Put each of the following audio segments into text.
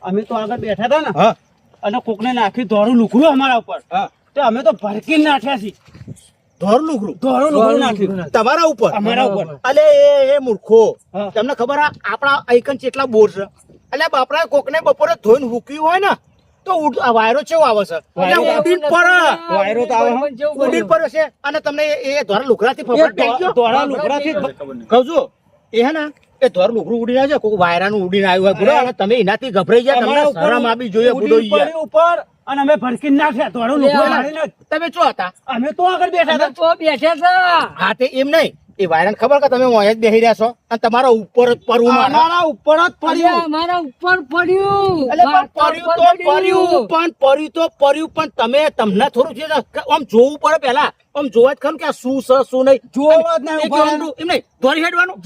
અમે તો આગળ બેઠા હતા ને અને કોકને નાખ્યું ધોરું લુકડું અમારા ઉપર તો અમે તો ભડકી નાખ્યા છીએ. ધોરું લુકડું નાખ્યું તમારા ઉપર? અમારા ઉપર. અલે એ મૂર્ખો, તમને ખબર આપણા આઈકન કેટલા બોર છે? એટલે બાપરા કોકને બપોરે ધોઈને હુક્યું હોય ને તો વાયરો ચેવો આવે છે? ઉડીન પર વાયરો તો આવે ઉડીન પર છે. અને તમને એ ધોરા લુકડાથી ફફડાટ થઈ ગયો? ધોળા લુકડાથી કહું છું એ હે ને એ ધોર લુકડું ઉડીને આવે છે, કોઈ વાયરાનું ઉડીને આવ્યું હોય બુડો, અને તમે એનાથી ગભરાઈ ગયા. તમને શરમ આવી જોઈએ બુડો યાર. ઉપર અને અમે ભડકી નાખ્યા ધોળું લુકડું મારીને. તમે શું હતા? અમે તો આગળ બેઠા હતા. તો બેઠા હતા. હા તે એમ નહીં, એ વાયરાને ખબર કે તમે અહીંયા જ બેસી રહ્યા છો અને તમારા ઉપર જ પડવું મારે. અમારા ઉપર જ પડ્યું. અમારા ઉપર પડ્યું. એટલે પણ પડ્યું પણ તમને થોડું છે ને આમ જોવું પડે. પેલા આમ જોવા જ ખરું કે આ શું છે શું નહીં. જોવા જ નહીં. એમ નહીં દોરી હેડવાનું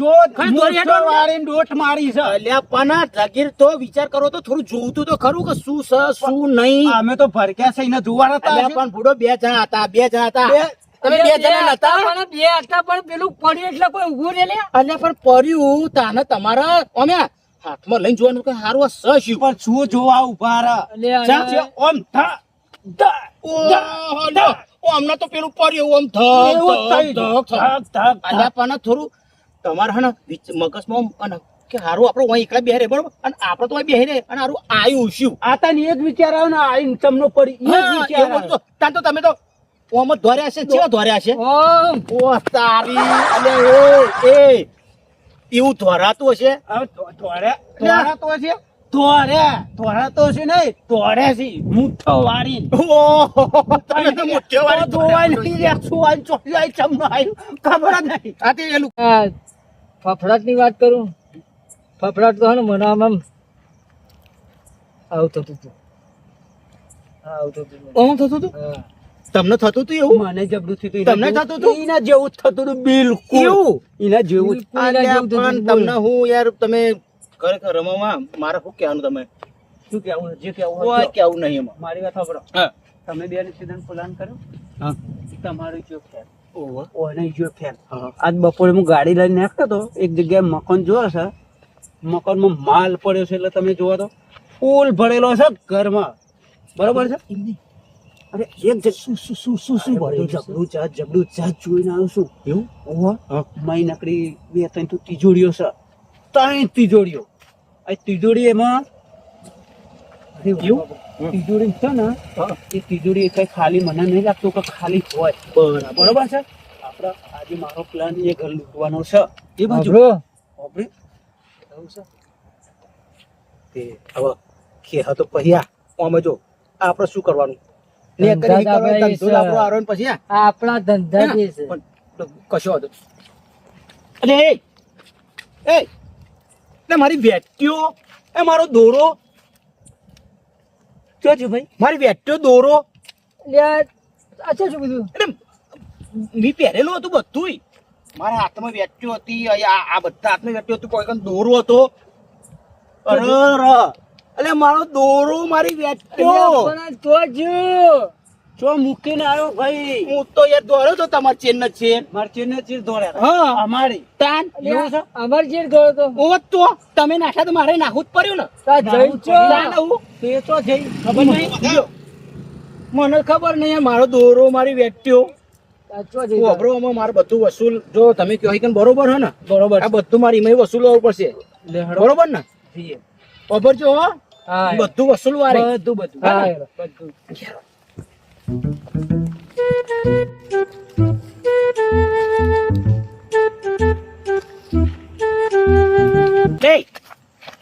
વાળીને દોઠ મારી છે. અલ્યા પણ જાગીર તો વિચાર કરો તો થોડું જોવું તો ખરું કે શું છે શું નહીં. અમે તો ભરક્યા છે એને જોવા હતા. પણ ભૂડો બે જણા હતા. તમે બે જણા નતા? પણ બે હતા પણ પેલું પડ્યું એટલે કોઈ ઊભું રે લે. અલ્યા પણ પડ્યું તાને તમારા અમે હાથમાં લઈને જોવાનું કે હારું આ સશ્યું. પણ શું જોવા ઉભા રહ્યા? ઓમ થા અમને તો પેલું પડ્યું આમ અલ્યા પણ થોડું તમારે હે ને મગજમાં અને કે હારું આપડે વહી એકલા બેહરે બરોબર, અને આપડે તો બેહી રહે અને હારું આયું શું આ તને એ જ વિચાર આવ્યો ને આઈ તમને પડી એ જ વિચાર ત્યાં તો તમે તો ઓમ જ ધોર્યા છે. કેવા ધોર્યા છે? ઓ તારી અલે એ એવું ધોરાતું હશે. ધોરા તો છે નહીં ધોરે છે મુઠ્ઠો વાળી. તમે તો મુઠ્ઠો વાળી ધોવાય નહીં યાર. શું આઈ ચોકી આઈ ચમનો આવ્યું ખબર જ નહીં. આ તે એલું ફફડાટ ની વાત કરું. ફફડાટ તો ને મને આમ આવું થતું હતું. ઓમ થતું હતું? તમને થતું હતું એવું? મને જબરું થતું. તમને થતું હતું? એના જેવું જ થતું હતું બિલકુલ. એવું? એના જેવું જ. પણ તમને હું યાર તમે ખરેખર રમવામાં મારે શું કહેવાનું? તમે શું કેવું જે કેવું કોઈ કહેવું નહીં એમાં. મારી વાત સાંભળો. તમે બે સીધા પ્લાન કર્યો. તમારું જો ફેર ઓને જો ફેર આજ બપોરે હું ગાડી લઈને નાખતો હતો એક જગ્યાએ મકાન જોયો છે. મકાનમાં માલ પડ્યો છે એટલે તમે જોવો તો ફૂલ ભરેલો છે ઘરમાં. બરોબર છે? અરે એક શું ભર્યું જબરું જાત જોઈને આવ્યો છું. એવું મય નકડી 2-3 તો તિજોરીઓ છે. 3 તિજોરીઓ. આ તિજોરી એમાં તિજોરી છે ને એ તિજોરી કઈ ખાલી મને નહીં લાગતું કે ખાલી હોય. બરોબર છે? આપડે આજે મારો પ્લાન એ ઘર લૂંટવાનો છે. એ બાજુ હવે કે હતો પહેલા અમે જો આપણે શું કરવાનું? આપણા ધંધા જે છે કશો હતો મારી વેટ્યો એ મારો દોરો ભાઈ મારી વેટ્યો દોરો અચ્છા શું કીધું? એટલે મેં પહેરેલું હતું બધું. મારા હાથમાં વેટ્યો હતી. આ બધા હાથમાં વેટ્યો હતું. કોઈ દોરો હતો. અરે મારો દોરો મારી વેટ્યો જો મૂકીને આવ્યો ભાઈ. હું તો યાર દોડ્યો તો તમારી ચેન જ છે. મારી ચેન ચીર દોડ્યા. હા અમારી તાન એવું છે. અમાર જે ગયો તો ઓ તો તમે નાખ્યા તો મારે નાખવું જ પડ્યું ને. તે તો જઈ ખબર નહીં. મને ખબર નહીં. મારો દોરો મારી વેટ્યો વાપરવામાં મારે બધું વસૂલ. જો તમે કહો કે બરોબર હે ને? બરોબર. આ બધું મારી એમાં વસૂલવું પડશે. બરોબર ને? ખબર જો બધું વસૂલ વારે બધું.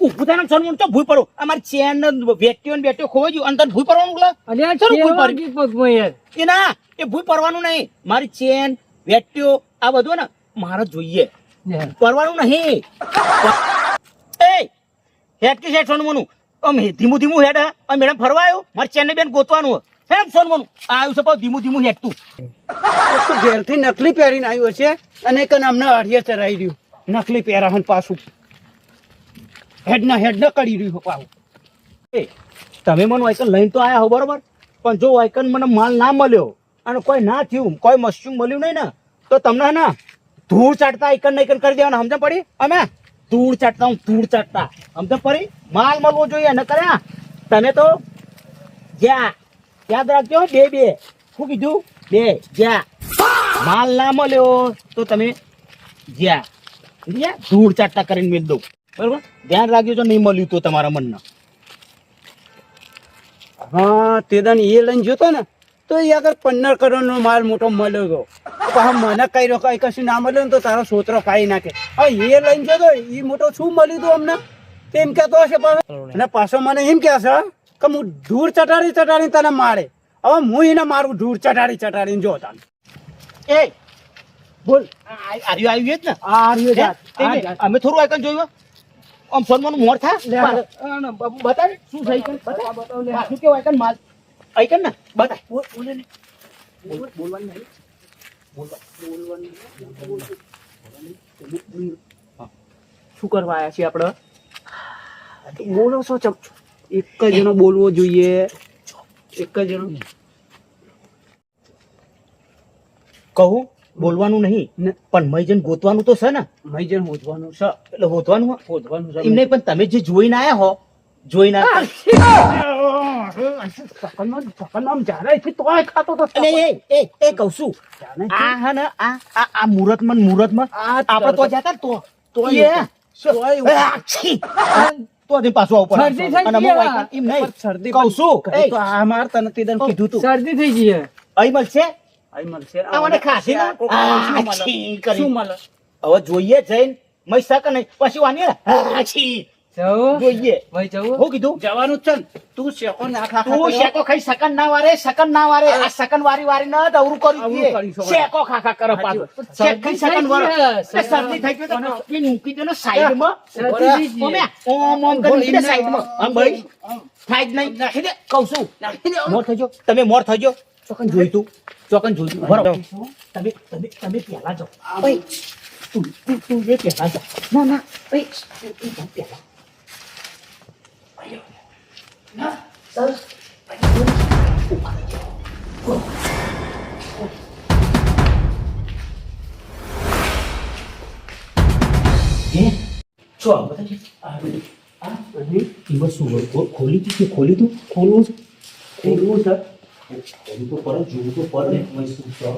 ઉભું થાય ને સનમુન તો ભૂઈ પડો. અમારી ચેન વેટ્યો ને બેટ્યો ખોવાઈ ગયું અને તને ભૂઈ પડવાનું એ ના એ ભૂઈ પડવાનું નહીં. મારી ચેન વેટ્યો આ બધું ને મારે જોઈએ. પડવાનું નહીં. હેડ કે હેડ સોનમોનું ધીમું ધીમું હેડ. મેડમ ફરવા આવ્યો મારી ચેન ને બેન ગોતવાનું હેડ સોનમોનું આવ્યું છે પણ ધીમું ધીમું હેડ. તું ઘેરથી નકલી પહેરીને આવ્યો છે અને એક અમને અઢિયે ચરાઈ રહ્યું. નકલી પહેરા પાછું હેડ ના કરી રહ્યું પાછું. તમે મને વાયકન લઈને તો આયા હો બરોબર, પણ જો વાયકન મને માલ ના મળ્યો અને કોઈ ના થયું કોઈ મશરૂમ મળ્યું નહીં ને તો તમને ના ધૂળ ચાટતા એકન ને એકન કરી દેવાના. સમજ પડી? અમે ધૂળ ચાટતા હું ધૂળ ચાટતા સમજ પડી માલ મળવો જોઈએ ન કર્યા તમે તો જ્યાં યાદ રાખજો બે શું કીધું બે જ્યાં માલ ના મળ્યો તો તમે જ્યાં ધૂળ ચાટતા કરીને મેળ દઉં બરોબર ધ્યાન રાખજો જો નહીં મળ્યું તો તમારા મનના હા તે દાન એ લઈને જોતો ને તો એ આગળ 15 કરોડનો માલ મોટો મળ્યો હતો પાછા મને કઈ રો કઈ કશું ના મળ્યું ને તો તારો છોતરો ખાઈ નાખે હવે એ લઈને જતો એ મોટો શું મળ્યું હતું અમને તેમ કહેતો હશે પાછો અને પાછો મને એમ કહે છે કે હું ધૂળ ચટાડી તને મારે હવે હું એને મારું ધૂળ ચટાડીને જો તને એ બોલ આર્યું આવ્યું જ ને આ રહ્યો અમે થોડું આઈકન જોયું આમ ફોનમાં મોર થા બતાવ શું થઈ ગયું પાછું કેવું આઈકન માલ આઈકન ને બતાવ બોલવાની શું કરવા આવ્યા છીએ આપણે બોલો છો ચપ એક જ જણો બોલવો જોઈએ એક જ જણો કહું બોલવાનું નહીં પણ મઈજન ગોતવાનું તો છે ને મઈજન હોદવાનું છે એટલે હોતવાનું હોદવાનું છે એમ નહીં પણ તમે જે જોઈને આયા હો જોઈને એ કહું છું આ હે ને આ મુહૂર્તમાં આપણે તો જતા ને તો પાછું આવું શરદી થઈ ગઈ હવે. એમ નહીં શરદી કહું છું આ માર તને તે દાન કીધું તું શરદી થઈ ગઈ છે. અહીં મળશે આઈ મળશે આ મને ખાસી ને શું મળે હવે જોઈએ જઈને મય સક નહીં પછી વાની જવું? જોઈએ ભાઈ જવું? હું કીધું જવાનું છે ને તું શેકો નાખા તું શેકો ખાઈ સકન ના વારે આ સકન વારી ના દવરું કરી અવરું દે કરી શકો. શેકો ખાખા કરે પાછું શેક ખાઈ સકન વારે શરદી થઈ ગઈ તો ટોપી મૂકી દે ને સાઈડમાં શરદી થઈ ગઈ. ઓમ કરી મૂકી દે સાઈડમાં આમ ભાઈ થાય જ નહીં નાખી દે કહું છું મોર થજો તમે મોર થજો ચોકન જોઈ તું બરાબર તમે પહેલા જાઓ ઓય તું એ પહેલા જા ના ઓય તું જા પહેલા ના સર છો બતાજી આ દિવસ શું ખોલી તું ખોલવું છે ખોલવું તો પર જોવું તો પર ને શું છો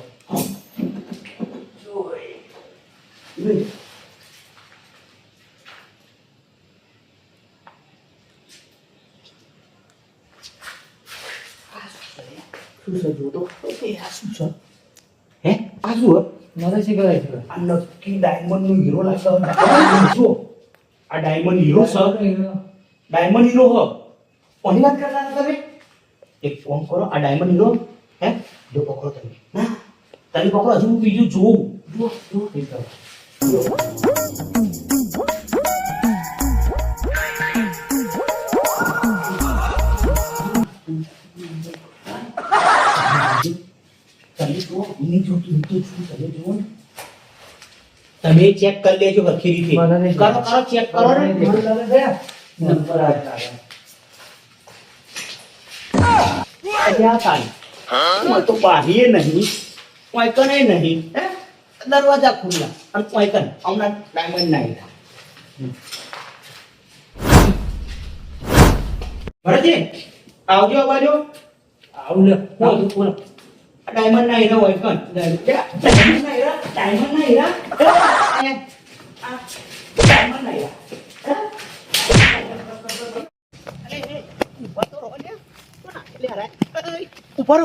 હે આ શું મને શી કરાય છે? આ નક્કી ડાયમંડ નો હીરો લાગતો જો આ ડાયમંડ હીરો છે ડાયમંડ હીરો હો કોની વાત કરતા હતા તમે એક ફોન કરો આ ડાયમંડ હીરો હે જો પકડો તમે ના તમે પકડો હજુ હું બીજું જોઉં જો એક કરો તમે ચેક કરી લેજો હરખી રીતે મને નહીં કરો ચેક કરો ને નંબર આ ક્યાં તારી હું તો બારીએ નહીં કોઈકને નહીં હે દરવાજા ખુલ્લા અને કોઈકન હમણાં ડાયમંડ ના લીધા ભરતજી આવજો આ બાજુ આવું લે બોલો ડાયમંડ ના હીરા હોય કન ડાયમંડ ના હીરા ડાયમંડ ના હીરા ઉપર